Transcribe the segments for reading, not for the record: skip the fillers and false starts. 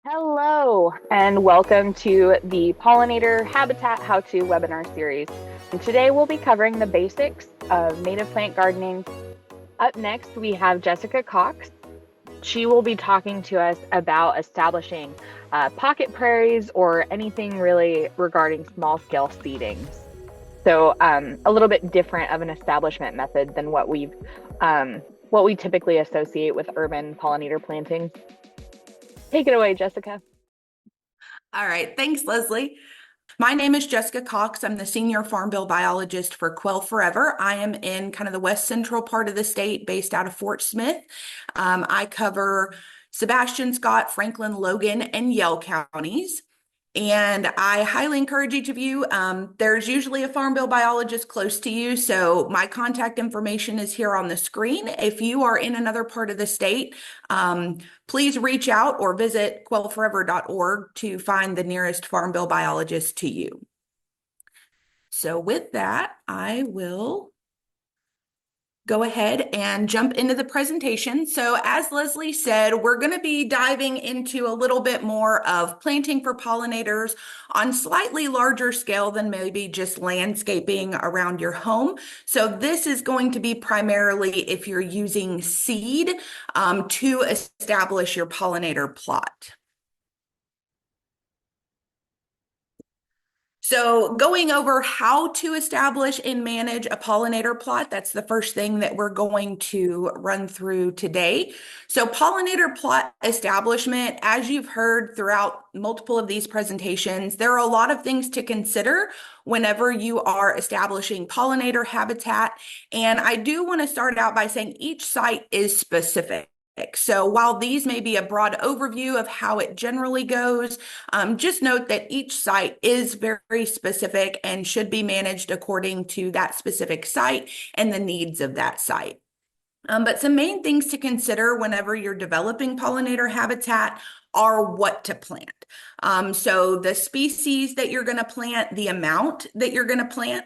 Hello, and welcome to the Pollinator Habitat How-To webinar series. And today we'll be covering the basics of native plant gardening. Up next, we have Jessica Cox. She will be talking to us about establishing pocket prairies or anything really regarding small-scale seedings. So a little bit different of an establishment method than what we typically associate with urban pollinator planting. Take it away, Jessica. All right. Thanks, Leslie. My name is Jessica Cox. I'm the senior farm bill biologist for Quail Forever. I am in kind of the west central part of the state based out of Fort Smith. I cover Sebastian, Scott, Franklin, Logan, and Yell counties. And I highly encourage each of you. There's usually a farm bill biologist close to you, so my contact information is here on the screen. If you are in another part of the state, please reach out or visit quailforever.org to find the nearest farm bill biologist to you. So with that, I will go ahead and jump into the presentation. So as Leslie said, we're going to be diving into a little bit more of planting for pollinators on slightly larger scale than maybe just landscaping around your home. So this is going to be primarily if you're using seed to establish your pollinator plot. So going over how to establish and manage a pollinator plot, that's the first thing that we're going to run through today. So pollinator plot establishment, as you've heard throughout multiple of these presentations, there are a lot of things to consider whenever you are establishing pollinator habitat. And I do want to start out by saying each site is specific. So while these may be a broad overview of how it generally goes, just note that each site is very specific and should be managed according to that specific site and the needs of that site. But some main things to consider whenever you're developing pollinator habitat are what to plant. So the species that you're going to plant, the amount that you're going to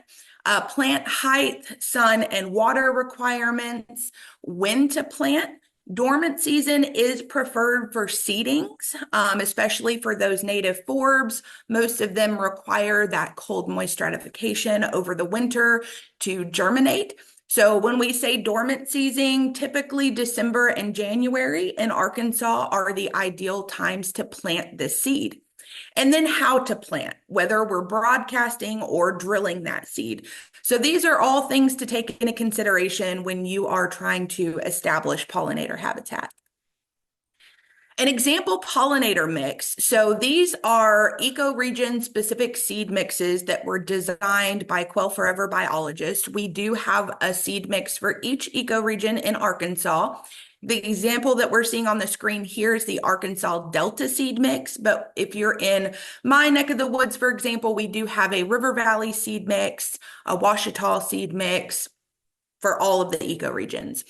plant height, sun, and water requirements, when to plant. Dormant season is preferred for seedings, especially for those native forbs. Most of them require that cold, moist stratification over the winter to germinate. So when we say dormant season, typically December and January in Arkansas are the ideal times to plant this seed. And then how to plant, whether we're broadcasting or drilling that seed. So these are all things to take into consideration when you are trying to establish pollinator habitat. An example pollinator mix. So these are ecoregion specific seed mixes that were designed by Quail Forever biologists. We do have a seed mix for each ecoregion in Arkansas. The example that we're seeing on the screen here is the Arkansas Delta seed mix. But if you're in my neck of the woods, for example, we do have a River Valley seed mix, a Ouachita seed mix for all of the ecoregions.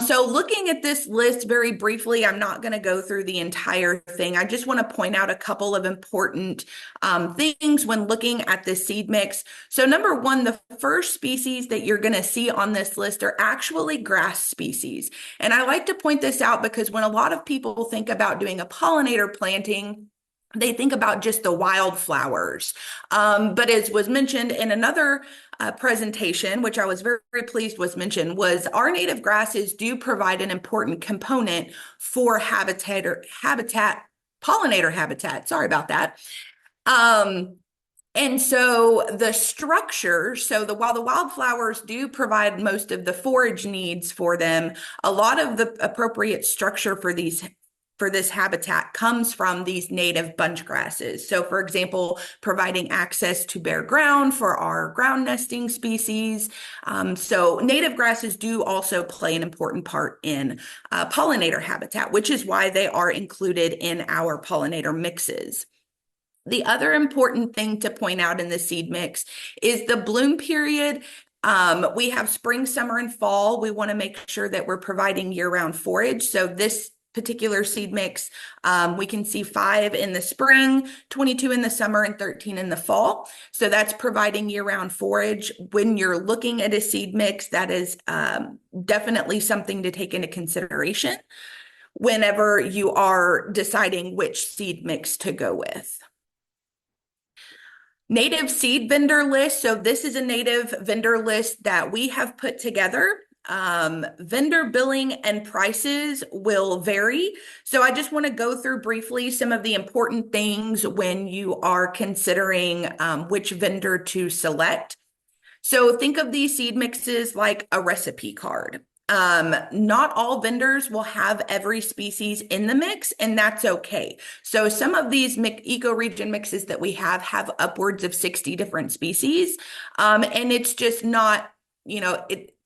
So looking at this list very briefly, I'm not going to go through the entire thing. I just want to point out a couple of important things when looking at the seed mix. So number one, the first species that you're going to see on this list are actually grass species. And I like to point this out because when a lot of people think about doing a pollinator planting, they think about just the wildflowers. But as was mentioned in another presentation, which I was very, very pleased was mentioned, was our native grasses do provide an important component for pollinator habitat. Sorry about that. And so the structure, while the wildflowers do provide most of the forage needs for them, a lot of the appropriate structure for this habitat comes from these native bunch grasses. So for example, providing access to bare ground for our ground nesting species. So native grasses do also play an important part in pollinator habitat, which is why they are included in our pollinator mixes. The other important thing to point out in the seed mix is the bloom period. We have spring, summer, and fall. We want to make sure that we're providing year-round forage. So this particular seed mix, we can see 5 in the spring, 22 in the summer, and 13 in the fall. So that's providing year-round forage. When you're looking at a seed mix, that is definitely something to take into consideration. whenever you are deciding which seed mix to go with. Native seed vendor list. So this is a native vendor list that we have put together. Vendor billing and prices will vary. So I just want to go through briefly some of the important things when you are considering which vendor to select. So think of these seed mixes like a recipe card. Not all vendors will have every species in the mix, and that's okay. So some of these ecoregion mixes that we have upwards of 60 different species. And it's just not,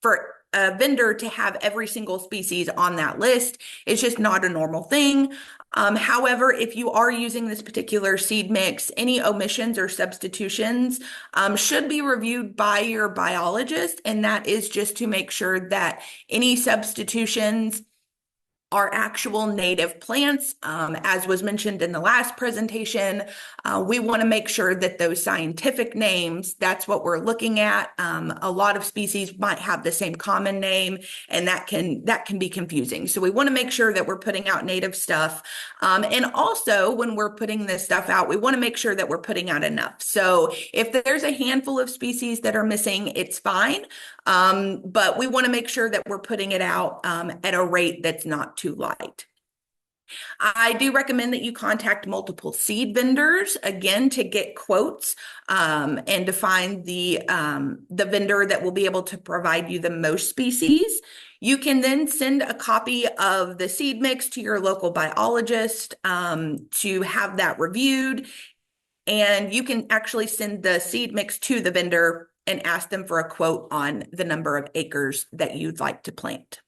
for a vendor to have every single species on that list, it's just not a normal thing. However, if you are using this particular seed mix, any omissions or substitutions should be reviewed by your biologist, and that is just to make sure that any substitutions are actual native plants. As was mentioned in the last presentation, we want to make sure that those scientific names, that's what we're looking at. A lot of species might have the same common name, and that can be confusing. So we want to make sure that we're putting out native stuff. And also, when we're putting this stuff out, we want to make sure that we're putting out enough. So if there's a handful of species that are missing, it's fine. But we want to make sure that we're putting it out at a rate that's not too light. I do recommend that you contact multiple seed vendors, again, to get quotes and to find the vendor that will be able to provide you the most species. You can then send a copy of the seed mix to your local biologist to have that reviewed. And you can actually send the seed mix to the vendor and ask them for a quote on the number of acres that you'd like to plant.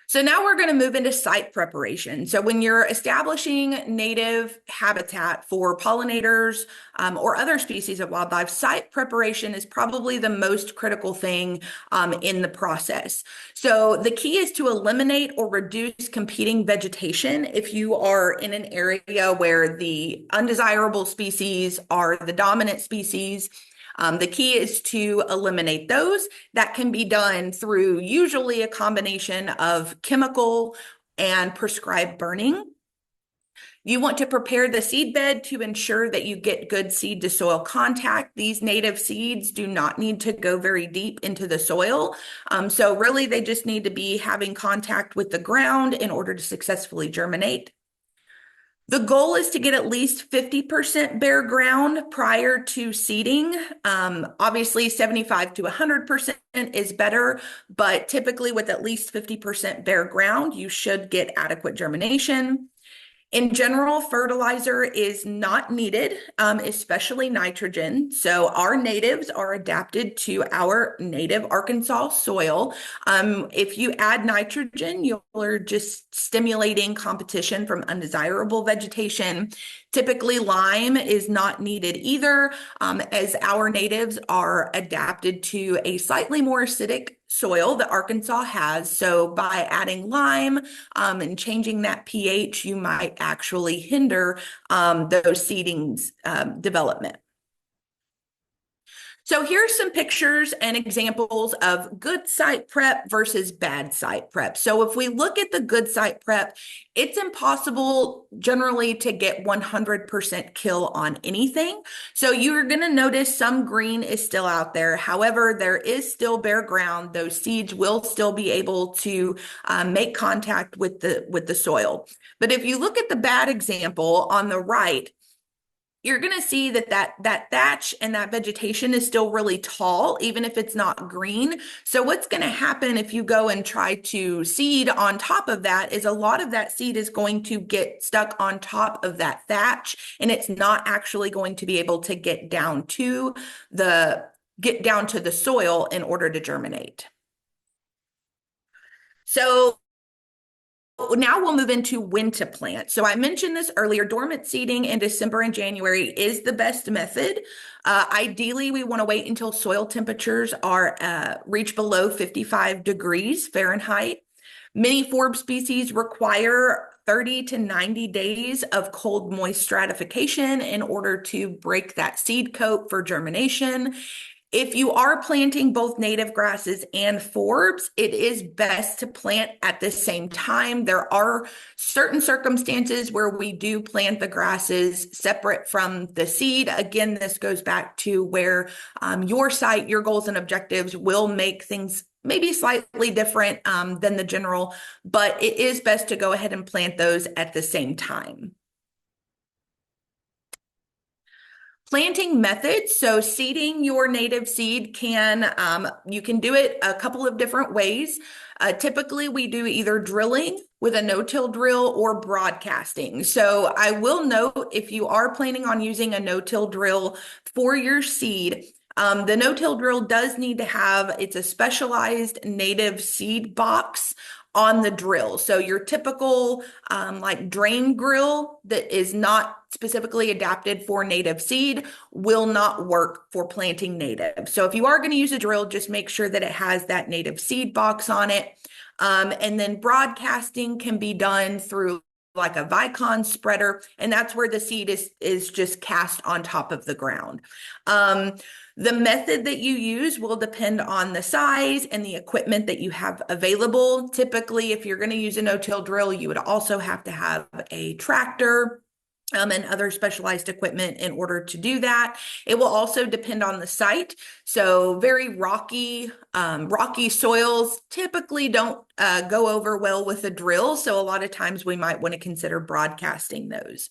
So now we're going to move into site preparation. So when you're establishing native habitat for pollinators or other species of wildlife, site preparation is probably the most critical thing in the process. So the key is to eliminate or reduce competing vegetation. If you are in an area where the undesirable species are the dominant species, the key is to eliminate those. That can be done through usually a combination of chemical and prescribed burning. You want to prepare the seed bed to ensure that you get good seed to soil contact. These native seeds do not need to go very deep into the soil. So really they just need to be having contact with the ground in order to successfully germinate. The goal is to get at least 50% bare ground prior to seeding. Obviously, 75 to 100% is better, but typically with at least 50% bare ground, you should get adequate germination. In general, fertilizer is not needed, especially nitrogen. So our natives are adapted to our native Arkansas soil. If you add nitrogen, you're just stimulating competition from undesirable vegetation. Typically, lime is not needed either, as our natives are adapted to a slightly more acidic soil that Arkansas has. So by adding lime and changing that pH, you might actually hinder those seedings development. So here's some pictures and examples of good site prep versus bad site prep. So if we look at the good site prep, it's impossible generally to get 100% kill on anything. So you're going to notice some green is still out there. However, there is still bare ground. Those seeds will still be able to make contact with the soil. But if you look at the bad example on the right, you're going to see that thatch and that vegetation is still really tall, even if it's not green. So what's going to happen if you go and try to seed on top of that is a lot of that seed is going to get stuck on top of that thatch, and it's not actually going to be able to get down to the soil in order to germinate. So now we'll move into when to plant. So I mentioned this earlier, dormant seeding in December and January is the best method. Ideally, we want to wait until soil temperatures are reach below 55 degrees Fahrenheit. Many forb species require 30 to 90 days of cold, moist stratification in order to break that seed coat for germination. If you are planting both native grasses and forbs, it is best to plant at the same time. There are certain circumstances where we do plant the grasses separate from the seed. Again, this goes back to where your site, your goals and objectives will make things maybe slightly different than the general, but it is best to go ahead and plant those at the same time. Planting methods. So seeding your native seed you can do it a couple of different ways. Typically we do either drilling with a no-till drill or broadcasting. So I will note, if you are planning on using a no-till drill for your seed, the no-till drill does need to have, it's a specialized native seed box on the drill. So your typical like drain grill that is not specifically adapted for native seed will not work for planting native. So if you are going to use a drill, just make sure that it has that native seed box on it. And then broadcasting can be done through like a Vicon spreader, and that's where the seed is just cast on top of the ground. The method that you use will depend on the size and the equipment that you have available. Typically, if you're going to use a no-till drill, you would also have to have a tractor and other specialized equipment in order to do that. It will also depend on the site. So very rocky soils typically don't go over well with a drill. So a lot of times we might want to consider broadcasting those.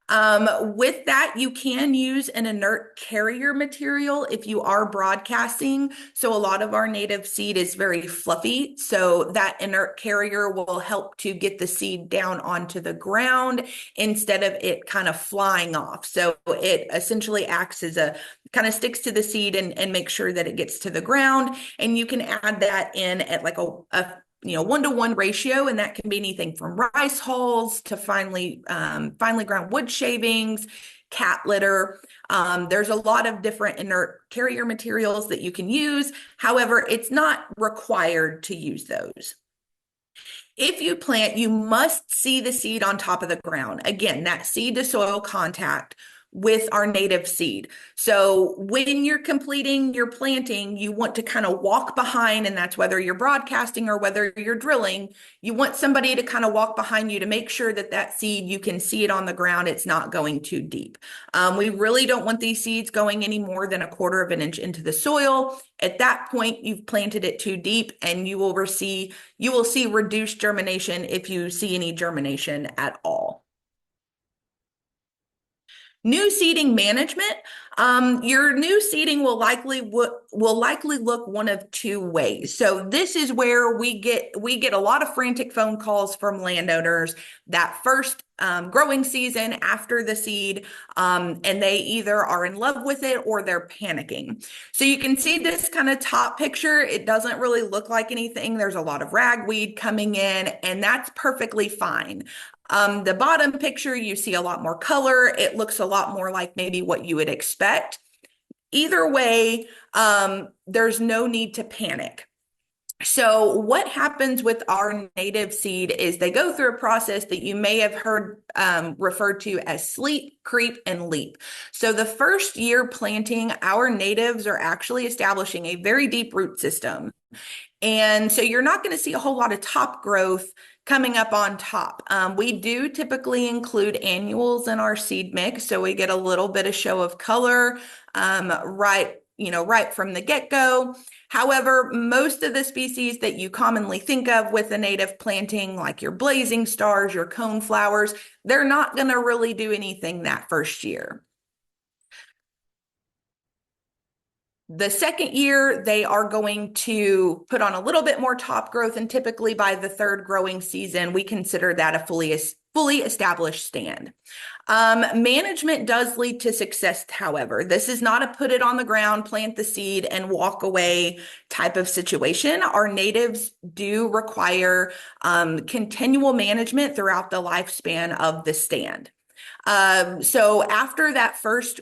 With that, you can use an inert carrier material if you are broadcasting. So a lot of our native seed is very fluffy. So that inert carrier will help to get the seed down onto the ground instead of it kind of flying off. So it essentially acts as a kind of sticks to the seed and make sure that it gets to the ground. And you can add that in at like a 1-to-1 ratio, and that can be anything from rice hulls to finely ground wood shavings, cat litter. There's a lot of different inert carrier materials that you can use. However, it's not required to use those. If you plant, you must see the seed on top of the ground. Again, that seed to soil contact with our native seed. So when you're completing your planting, you want to kind of walk behind, and that's whether you're broadcasting or whether you're drilling, you want somebody to kind of walk behind you to make sure that that seed, you can see it on the ground. It's not going too deep. We really don't want these seeds going any more than 1/4 of an inch into the soil. At that point, you've planted it too deep, and you will see reduced germination if you see any germination at all. New seeding management. Your new seeding will likely look one of two ways. So this is where we get a lot of frantic phone calls from landowners that first growing season after the seed, and they either are in love with it or they're panicking. So you can see this kind of top picture. It doesn't really look like anything. There's a lot of ragweed coming in, and that's perfectly fine. The bottom picture, you see a lot more color. It looks a lot more like maybe what you would expect. Either way, there's no need to panic. So what happens with our native seed is they go through a process that you may have heard referred to as sleep, creep, and leap. So the first year planting, our natives are actually establishing a very deep root system. And so you're not going to see a whole lot of top growth coming up on top. We do typically include annuals in our seed mix, so we get a little bit of show of color right from the get-go. However, most of the species that you commonly think of with a native planting, like your blazing stars, your cone flowers, they're not going to really do anything that first year. The second year, they are going to put on a little bit more top growth, and typically by the third growing season, we consider that a fully established stand. Management does lead to success, however. This is not a put it on the ground, plant the seed, and walk away type of situation. Our natives do require continual management throughout the lifespan of the stand. So after that first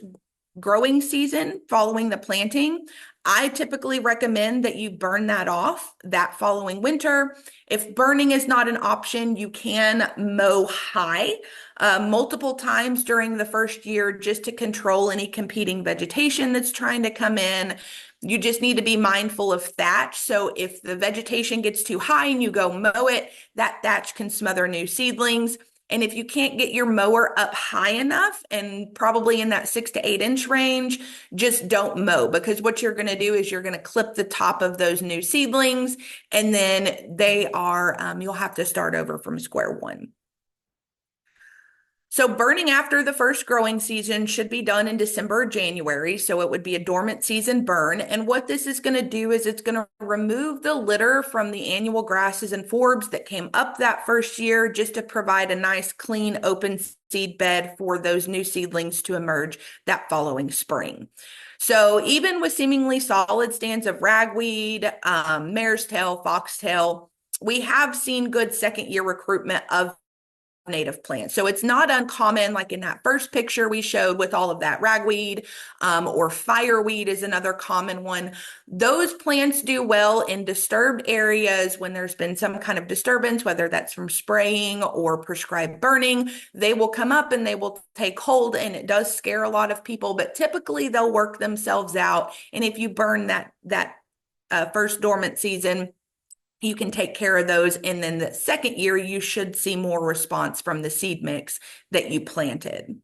growing season following the planting, I typically recommend that you burn that off that following winter. If burning is not an option, you can mow high multiple times during the first year just to control any competing vegetation that's trying to come in. You just need to be mindful of thatch. So if the vegetation gets too high and you go mow it, that thatch can smother new seedlings. And if you can't get your mower up high enough and probably in that 6 to 8 inch range, just don't mow, because what you're going to do is you're going to clip the top of those new seedlings, and then you'll have to start over from square one. So burning after the first growing season should be done in December or January. So it would be a dormant season burn. And what this is going to do is it's going to remove the litter from the annual grasses and forbs that came up that first year, just to provide a nice, clean, open seed bed for those new seedlings to emerge that following spring. So even with seemingly solid stands of ragweed, mare's tail, foxtail, we have seen good second year recruitment of native plants. So it's not uncommon, like in that first picture we showed with all of that ragweed, or fireweed is another common one. Those plants do well in disturbed areas when there's been some kind of disturbance, whether that's from spraying or prescribed burning. They will come up and they will take hold, and it does scare a lot of people, but typically they'll work themselves out. And if you burn that first dormant season, you can take care of those. And then the second year, you should see more response from the seed mix that you planted.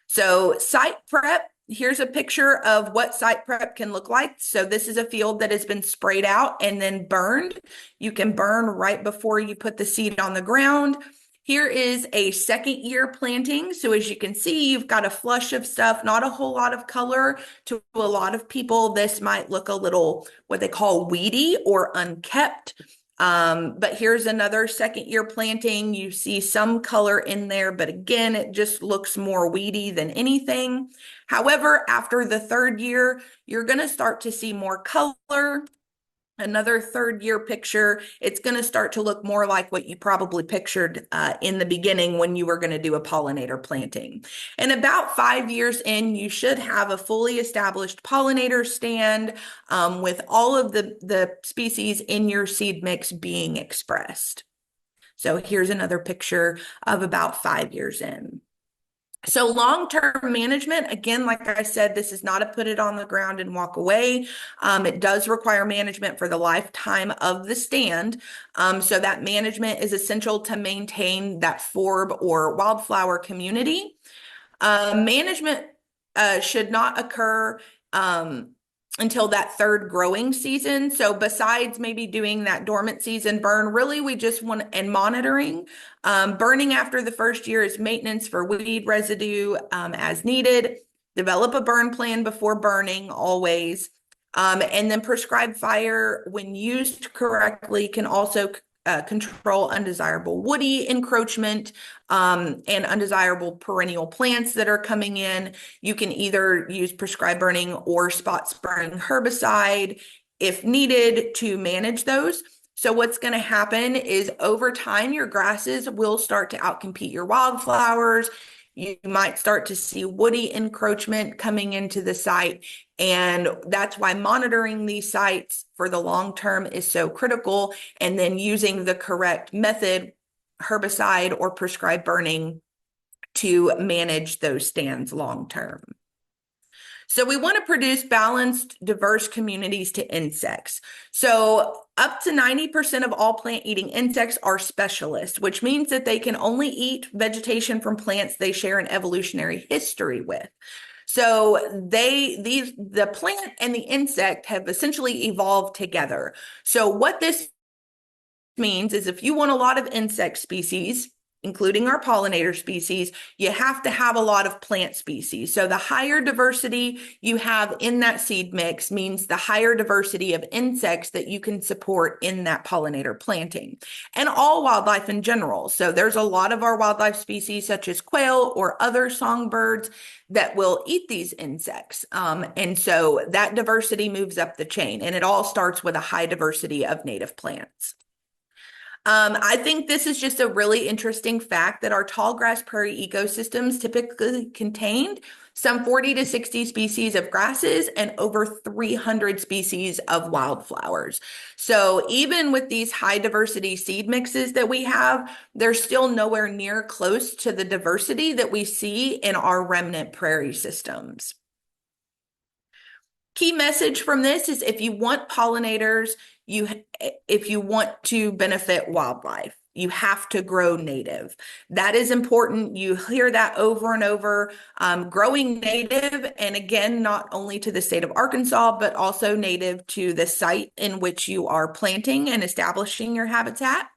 So site prep, here's a picture of what site prep can look like. So this is a field that has been sprayed out and then burned. You can burn right before you put the seed on the ground. Here is a second year planting. So as you can see, you've got a flush of stuff, not a whole lot of color. To a lot of people, this might look a little what they call weedy or unkept. But here's another second year planting. You see some color in there, but again, it just looks more weedy than anything. However, after the third year, you're going to start to see more color. Another third year picture, it's going to start to look more like what you probably pictured in the beginning when you were going to do a pollinator planting. And about 5 years in, you should have a fully established pollinator stand with all of the species in your seed mix being expressed. So here's another picture of about 5 years in. So long-term management, again, like I said, this is not a put it on the ground and walk away. It does require management for the lifetime of the stand. So that management is essential to maintain that forb or wildflower community. Management should not occur until that third growing season. So besides maybe doing that dormant season burn, really we just want, and monitoring. Burning after the first year is maintenance for weed residue as needed. Develop a burn plan before burning always. And then prescribed fire, when used correctly, can also control undesirable woody encroachment and undesirable perennial plants that are coming in. You can either use prescribed burning or spot spraying herbicide if needed to manage those. So what's going to happen is over time, your grasses will start to outcompete your wildflowers. You might start to see woody encroachment coming into the site. And that's why monitoring these sites for the long term is so critical. And then using the correct method, herbicide or prescribed burning, to manage those stands long term. So we want to produce balanced, diverse communities to insects. So up to 90% of all plant-eating insects are specialists, which means that they can only eat vegetation from plants they share an evolutionary history with. So the plant and the insect have essentially evolved together. So what this means is if you want a lot of insect species, including our pollinator species, you have to have a lot of plant species. So the higher diversity you have in that seed mix means the higher diversity of insects that you can support in that pollinator planting, and all wildlife in general. So there's a lot of our wildlife species, such as quail or other songbirds, that will eat these insects. And so that diversity moves up the chain, and it all starts with a high diversity of native plants. I think this is just a really interesting fact that our tall grass prairie ecosystems typically contained some 40 to 60 species of grasses, and over 300 species of wildflowers. So even with these high diversity seed mixes that we have, they're still nowhere near close to the diversity that we see in our remnant prairie systems. Key message from this is if you want pollinators, if you want to benefit wildlife, you have to grow native. That is important. You hear that over and over. Growing native, and again, not only to the state of Arkansas, but also native to the site in which you are planting and establishing your habitat.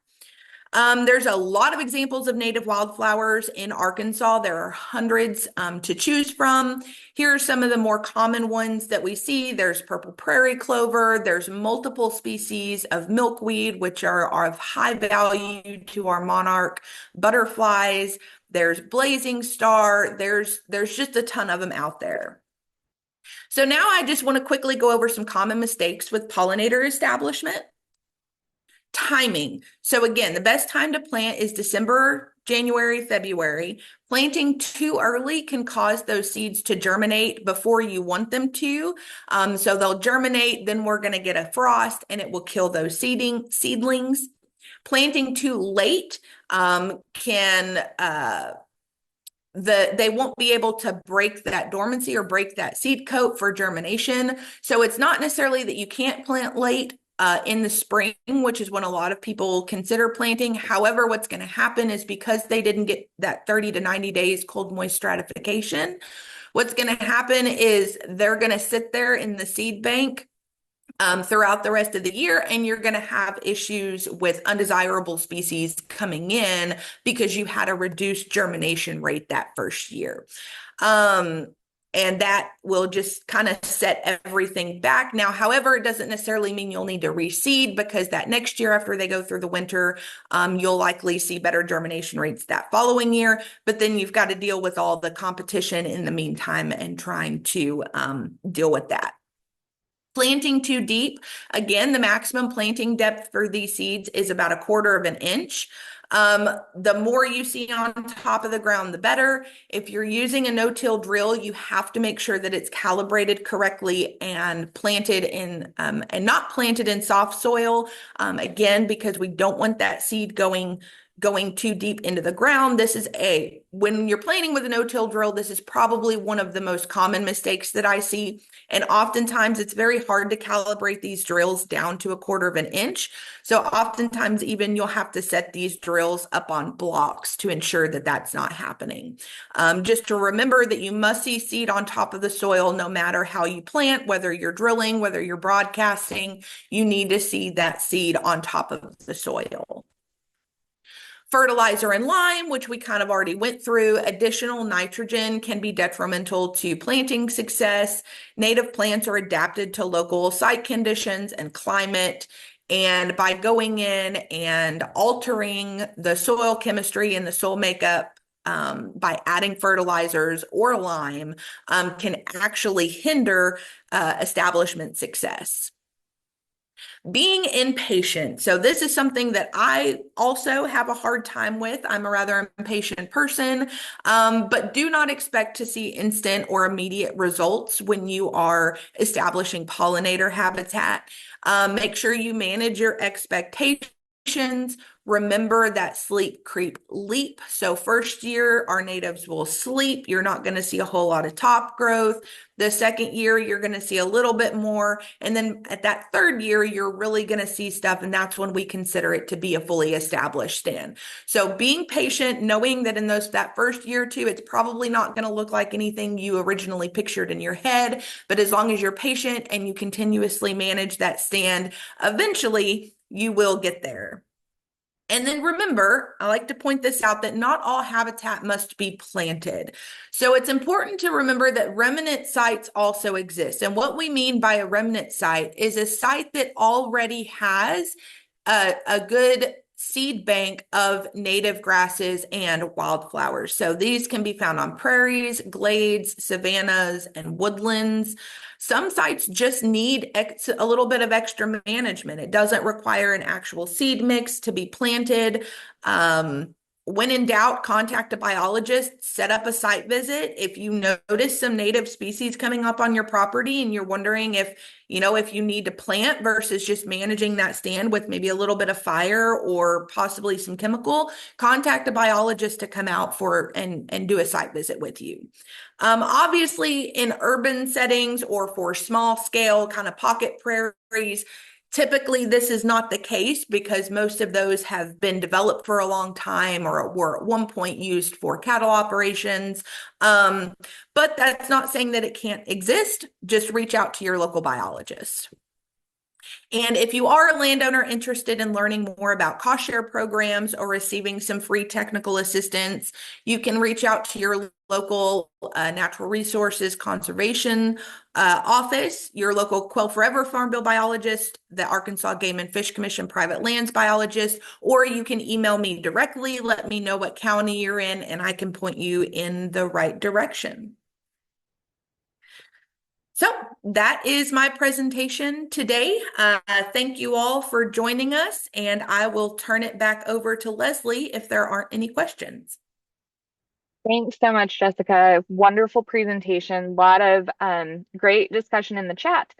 There's a lot of examples of native wildflowers in Arkansas. There are hundreds to choose from. Here are some of the more common ones that we see. There's purple prairie clover. There's multiple species of milkweed, which are of high value to our monarch butterflies. There's blazing star. There's just a ton of them out there. So now I just want to quickly go over some common mistakes with pollinator establishment. Timing. So again, the best time to plant is December, January, February. Planting too early can cause those seeds to germinate before you want them to. So they'll germinate, then we're going to get a frost and it will kill those seedlings. Planting too late they won't be able to break that dormancy or break that seed coat for germination. So it's not necessarily that you can't plant late in the spring, which is when a lot of people consider planting. However, what's going to happen is because they didn't get that 30 to 90 days cold moist stratification, what's going to happen is they're going to sit there in the seed bank throughout the rest of the year, and you're going to have issues with undesirable species coming in because you had a reduced germination rate that first year. And that will just kind of set everything back. Now, however, it doesn't necessarily mean you'll need to reseed, because that next year after they go through the winter, you'll likely see better germination rates that following year. But then you've got to deal with all the competition in the meantime and trying to deal with that. Planting too deep. Again, the maximum planting depth for these seeds is about 1/4 of an inch. The more you see on top of the ground, the better. If you're using a no-till drill, you have to make sure that it's calibrated correctly and planted in, and not planted in soft soil. Again, because we don't want that seed going too deep into the ground. When you're planting with a no-till drill, this is probably one of the most common mistakes that I see. And oftentimes it's very hard to calibrate these drills down to 1/4 of an inch. So oftentimes even you'll have to set these drills up on blocks to ensure that that's not happening. Just to remember that you must see seed on top of the soil no matter how you plant, whether you're drilling, whether you're broadcasting, you need to see that seed on top of the soil. Fertilizer and lime, which we kind of already went through. Additional nitrogen can be detrimental to planting success. Native plants are adapted to local site conditions and climate. And by going in and altering the soil chemistry and the soil makeup by adding fertilizers or lime, can actually hinder establishment success. Being impatient. So this is something that I also have a hard time with. I'm a rather impatient person, but do not expect to see instant or immediate results when you are establishing pollinator habitat. Make sure you manage your expectations. Remember that sleep, creep, leap. So first year, our natives will sleep. You're not going to see a whole lot of top growth. The second year, you're going to see a little bit more. And then at that third year, you're really going to see stuff. And that's when we consider it to be a fully established stand. So being patient, knowing that in that first year or two, it's probably not going to look like anything you originally pictured in your head. But as long as you're patient and you continuously manage that stand, eventually you will get there. And then remember, I like to point this out, that not all habitat must be planted. So it's important to remember that remnant sites also exist. And what we mean by a remnant site is a site that already has a good seed bank of native grasses and wildflowers. So these can be found on prairies, glades, savannas, and woodlands. Some sites just need a little bit of extra management. It doesn't require an actual seed mix to be planted. when in doubt, contact a biologist, set up a site visit. If you notice some native species coming up on your property and you're wondering if you need to plant versus just managing that stand with maybe a little bit of fire or possibly some chemical, contact a biologist to come out and do a site visit with you. Obviously, in urban settings or for small scale kind of pocket prairies, typically, this is not the case because most of those have been developed for a long time or were at one point used for cattle operations. But that's not saying that it can't exist. Just reach out to your local biologist. And if you are a landowner interested in learning more about cost share programs or receiving some free technical assistance, you can reach out to your local natural resources conservation office, your local Quail Forever Farm Bill biologist, the Arkansas Game and Fish Commission private lands biologist, or you can email me directly, let me know what county you're in, and I can point you in the right direction. So that is my presentation today. Thank you all for joining us, and I will turn it back over to Leslie if there aren't any questions. Thanks so much, Jessica. Wonderful presentation. A lot of great discussion in the chat.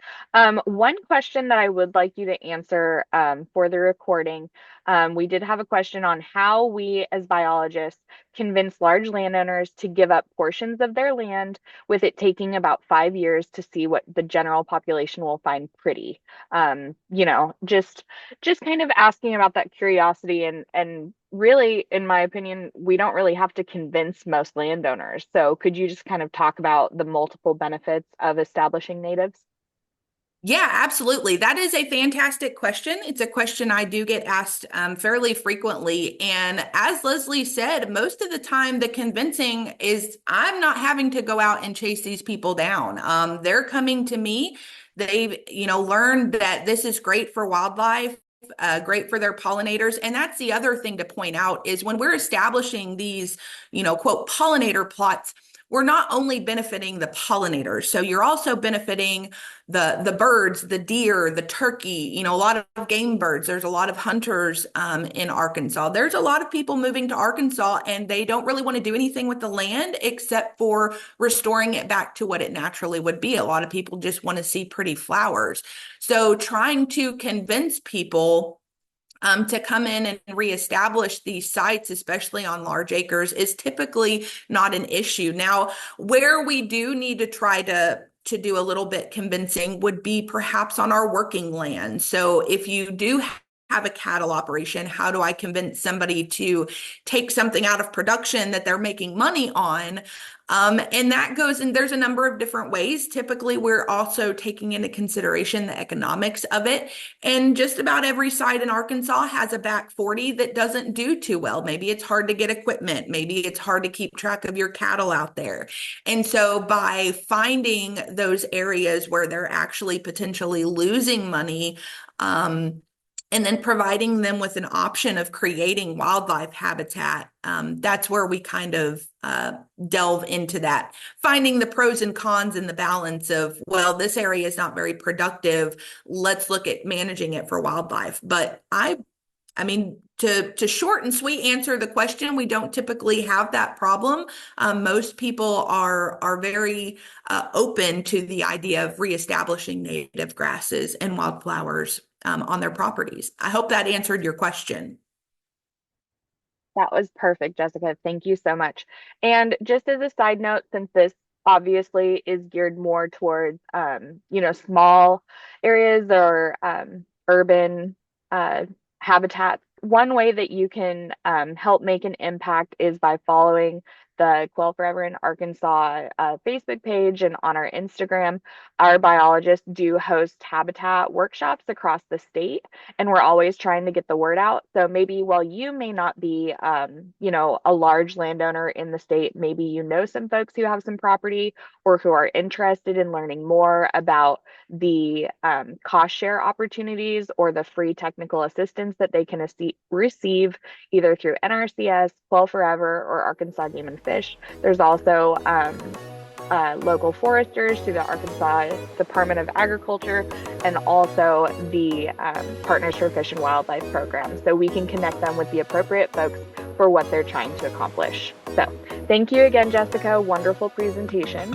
One question that I would like you to answer for the recording, we did have a question on how we as biologists convince large landowners to give up portions of their land, with it taking about 5 years to see what the general population will find pretty. Just kind of asking about that curiosity and really, in my opinion, we don't really have to convince most landowners. So could you just kind of talk about the multiple benefits of establishing natives? Yeah, absolutely. That is a fantastic question. It's a question I do get asked fairly frequently. And as Leslie said, most of the time the convincing is I'm not having to go out and chase these people down. They're coming to me. They've, learned that this is great for wildlife. Great for their pollinators. And that's the other thing to point out is when we're establishing these, quote, pollinator plots, we're not only benefiting the pollinators. So you're also benefiting the birds, the deer, the turkey, a lot of game birds. There's a lot of hunters in Arkansas. There's a lot of people moving to Arkansas and they don't really want to do anything with the land except for restoring it back to what it naturally would be. A lot of people just want to see pretty flowers. So trying to convince people to come in and reestablish these sites, especially on large acres, is typically not an issue. Now, where we do need to try to do a little bit convincing would be perhaps on our working land. So if you do have a cattle operation, how do I convince somebody to take something out of production that they're making money on? And that goes, and there's a number of different ways. Typically, we're also taking into consideration the economics of it. And just about every site in Arkansas has a back 40 that doesn't do too well. Maybe it's hard to get equipment. Maybe it's hard to keep track of your cattle out there. And so by finding those areas where they're actually potentially losing money, and then providing them with an option of creating wildlife habitat. That's where we kind of delve into that, finding the pros and cons and the balance of, well, this area is not very productive. Let's look at managing it for wildlife. But I mean, to short and sweet answer the question, we don't typically have that problem. Most people are very open to the idea of reestablishing native grasses and wildflowers on their properties. I hope that answered your question. That was perfect, Jessica. Thank you so much. And just as a side note, since this obviously is geared more towards, small areas or urban habitats, one way that you can help make an impact is by following the Quail Forever in Arkansas Facebook page and on our Instagram. Our biologists do host habitat workshops across the state, and we're always trying to get the word out. So maybe while you may not be, a large landowner in the state, maybe you know some folks who have some property or who are interested in learning more about the cost share opportunities or the free technical assistance that they can receive either through NRCS, Quail Forever, or Arkansas Game and Fish. There's also local foresters through the Arkansas Department of Agriculture and also the Partners for Fish and Wildlife program. So we can connect them with the appropriate folks for what they're trying to accomplish. So thank you again, Jessica. Wonderful presentation.